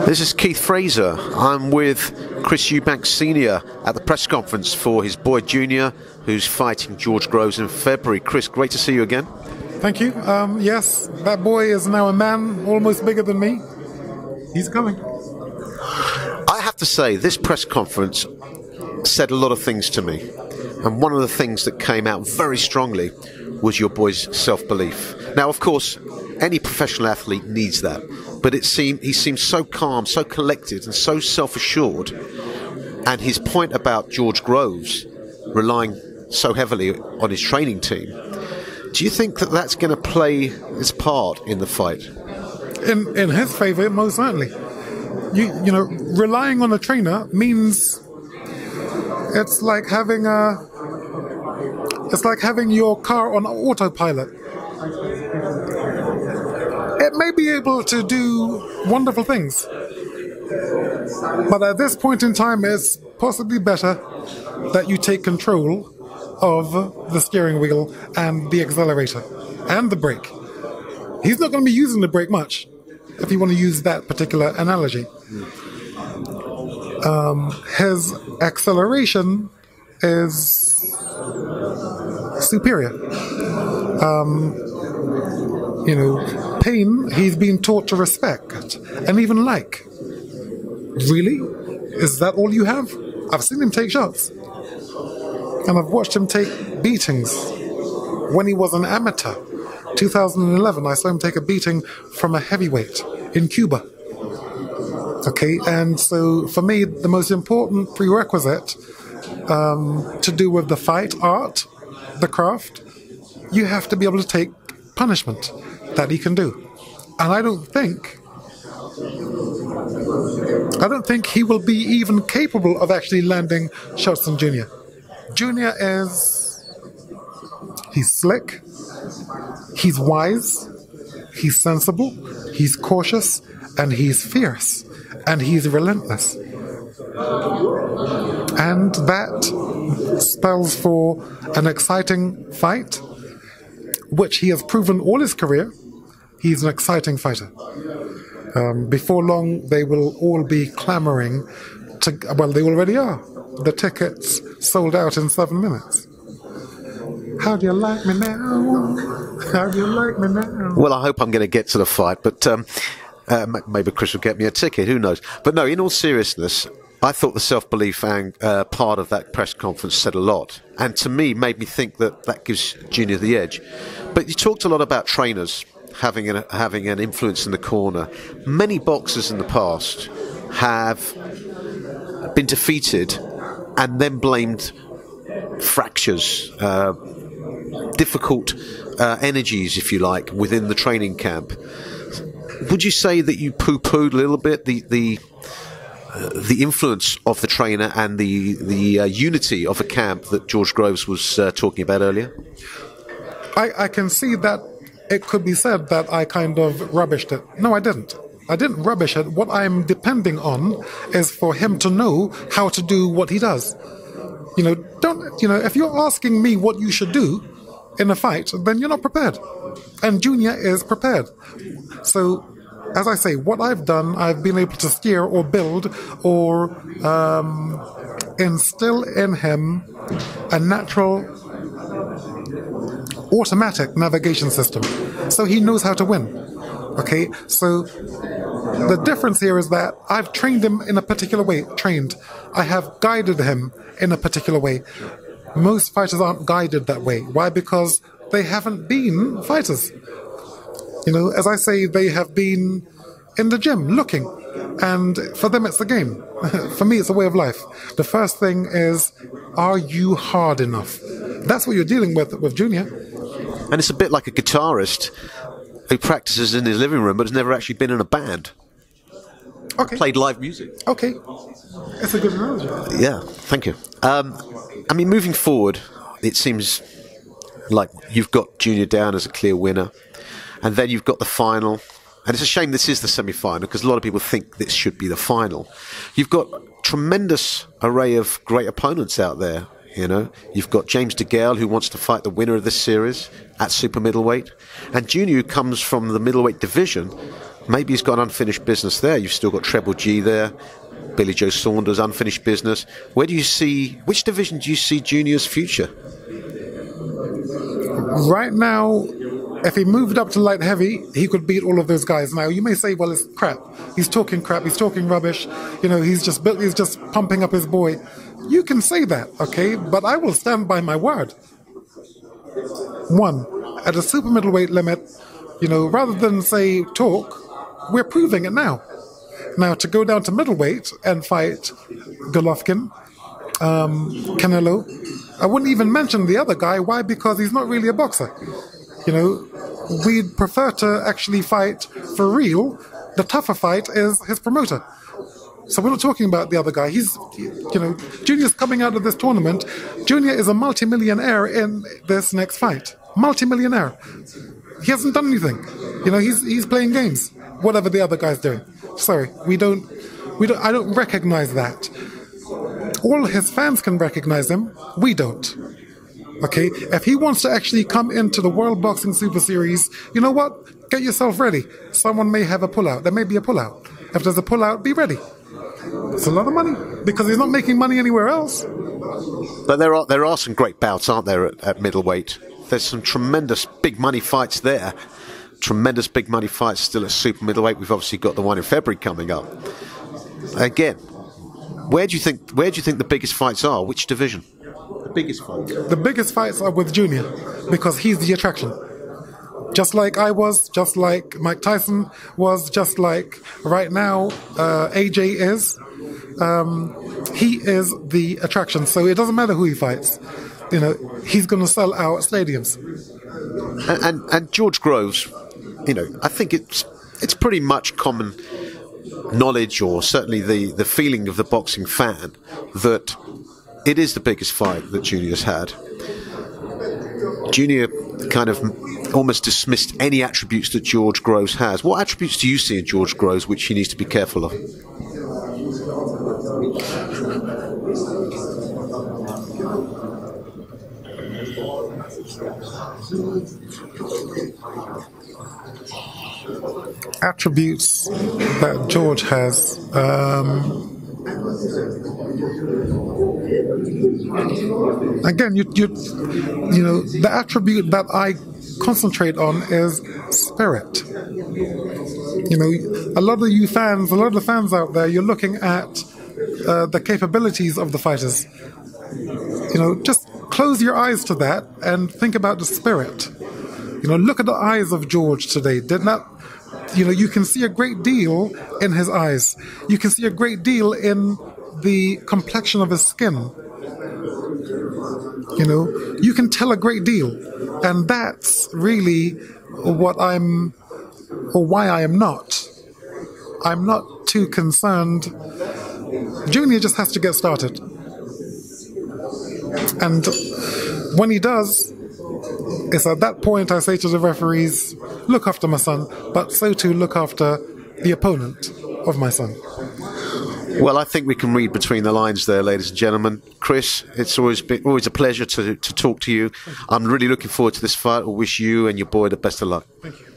This is Keith Fraser. I'm with Chris Eubank Snr at the press conference for his boy Junior, who's fighting George Groves in February. Chris, great to see you again. Thank you. Yes, that boy is now a man almost bigger than me. He's coming. I have to say, this press conference said a lot of things to me. And one of the things that came out very strongly was your boy's self-belief. Now, of course, any professional athlete needs that. But he seemed so calm, so collected, and so self-assured. And his point about George Groves relying so heavily on his training team, do you think that that's going to play its part in the fight? In his favour, most certainly. You know, relying on a trainer means it's like having your car on autopilot. It may be able to do wonderful things, but at this point in time, it's possibly better that you take control of the steering wheel and the accelerator and the brake. He's not going to be using the brake much, if you want to use that particular analogy. His acceleration is superior. Pain he's been taught to respect and even like. Really? Is that all you have? I've seen him take shots. And I've watched him take beatings when he was an amateur. 2011, I saw him take a beating from a heavyweight in Cuba. Okay, and so for me, the most important prerequisite to do with the fight art, the craft, you have to be able to take punishment that he can do. And I don't think he will be even capable of actually landing shots on Junior. Junior he's slick, he's wise, he's sensible, he's cautious, and he's fierce, and he's relentless. And that spells for an exciting fight, which he has proven all his career. He's an exciting fighter. Before long, they will all be clamoring well, they already are. The tickets sold out in 7 minutes. How do you like me now? How do you like me now? Well, I hope I'm going to get to the fight, but maybe Chris will get me a ticket, who knows. But no, in all seriousness, I thought the self-belief part of that press conference said a lot, and to me made me think that gives Junior the edge. But you talked a lot about trainers having an influence in the corner. Many boxers in the past have been defeated and then blamed fractures, difficult energies, if you like, within the training camp. Would you say that you poo-pooed a little bit the influence of the trainer and the unity of a camp that George Groves was talking about earlier? I can see that it could be said that I kind of rubbished it. No, I didn't. I didn't rubbish it. What I'm depending on is for him to know how to do what he does. If you're asking me what you should do in a fight, then you're not prepared. And Junior is prepared. So, as I say, what I've done, I've been able to steer or build or instill in him a natural automatic navigation system. So he knows how to win. Okay, so the difference here is that I've trained him in a particular way. I have guided him in a particular way. Most fighters aren't guided that way. Why? Because they haven't been fighters. As I say, they have been in the gym looking, and for them it's the game. For me, it's a way of life. The first thing is, are you hard enough? That's what you're dealing with Junior. And it's a bit like a guitarist who practices in his living room but has never actually been in a band. Okay. Played live music. Okay. It's a good analogy. Yeah, thank you. Moving forward, it seems like you've got Junior down as a clear winner, and then you've got the final. And it's a shame this is the semi-final, because a lot of people think this should be the final. You've got a tremendous array of great opponents out there. You've got James DeGale, who wants to fight the winner of this series at super middleweight, and Junior, who comes from the middleweight division, maybe he's got unfinished business there. You've still got Treble G there, Billy Joe Saunders, unfinished business. Which division do you see Junior's future? Right now, if he moved up to light heavy, he could beat all of those guys. Now, you may say, well, it's crap. He's talking crap. He's talking rubbish. You know, he's just pumping up his boy. You can say that, okay? But I will stand by my word. One, at a super middleweight limit, you know, rather than say talk, we're proving it now. Now, to go down to middleweight and fight Golovkin, Canelo, I wouldn't even mention the other guy. Why? Because he's not really a boxer. You know, we'd prefer to actually fight for real. The tougher fight is his promoter. So we're not talking about the other guy. Junior's coming out of this tournament. Junior is a multi-millionaire in this next fight. Multi-millionaire. He hasn't done anything. You know, he's playing games. Whatever the other guy's doing. Sorry, I don't recognize that. All his fans can recognize him. We don't. Okay, if he wants to actually come into the World Boxing Super Series, you know what? Get yourself ready. Someone may have a pullout. There may be a pullout. If there's a pullout, be ready. It's a lot of money because he's not making money anywhere else. But there are some great bouts, aren't there, at middleweight? There's some tremendous big money fights there. Tremendous big money fights still at super middleweight. We've obviously got the one in February coming up. Again, where do you think the biggest fights are? Which division? The biggest fights? The biggest fights are with Junior because he's the attraction. Just like I was, just like Mike Tyson was, just like right now AJ is. He is the attraction. So it doesn't matter who he fights. You know, he's going to sell out stadiums. And George Groves, you know, I think it's pretty much common knowledge, or certainly the feeling of the boxing fan, that it is the biggest fight that Junior's had. Junior kind of almost dismissed any attributes that George Groves has. What attributes do you see in George Groves which he needs to be careful of? Attributes that George has. Again, you know, the attribute that I concentrate on is spirit. You know, a lot of the fans out there, you're looking at the capabilities of the fighters. You know, just close your eyes to that and think about the spirit. You know, look at the eyes of George today. You know, you can see a great deal in his eyes. You can see a great deal in the complexion of his skin. You know, you can tell a great deal. And that's really why I am not. I'm not too concerned. Junior just has to get started. And when he does, it's at that point I say to the referees, look after my son, but so too look after the opponent of my son. Well, I think we can read between the lines there, ladies and gentlemen. Chris, it's always a pleasure to talk to you. I'm really looking forward to this fight. I wish you and your boy the best of luck. Thank you.